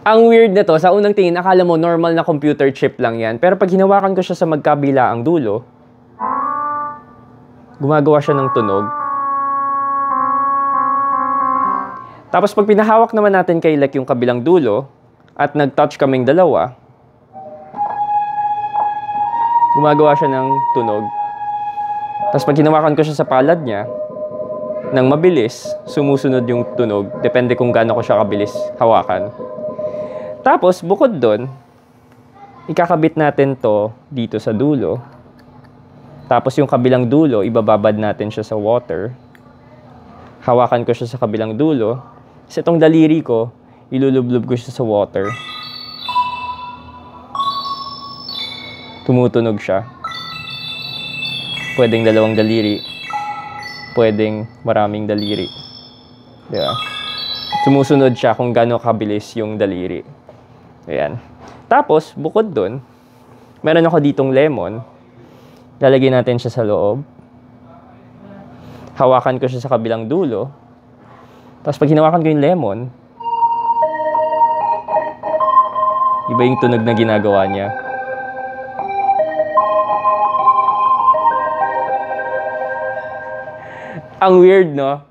Ang weird nito, sa unang tingin, akala mo normal na computer chip lang yan. Pero pag hinawakan ko siya sa magkabilaang dulo, gumagawa siya ng tunog. Tapos pag pinahawak naman natin kay Lek yung kabilang dulo, at nag-touch kaming dalawa, gumagawa siya ng tunog. Tapos pag hinawakan ko siya sa palad niya, nang mabilis, sumusunod yung tunog. Depende kung gaano ko siya kabilis hawakan. Tapos, bukod doon, ikakabit natin to dito sa dulo. Tapos yung kabilang dulo, ibababad natin siya sa water. Hawakan ko siya sa kabilang dulo. Kasi itong daliri ko, ilulublob ko siya sa water. Tumutunog siya. Pwedeng dalawang daliri. Pwedeng maraming daliri. Diba? Sumusunod siya kung gaano kabilis yung daliri. Ayan. Tapos, bukod dun, meron ako ditong lemon. Lalagyan natin siya sa loob. Hawakan ko siya sa kabilang dulo. Tapos pag hinawakan ko yung lemon, iba yung tunog na ginagawa niya. Ang weird, no?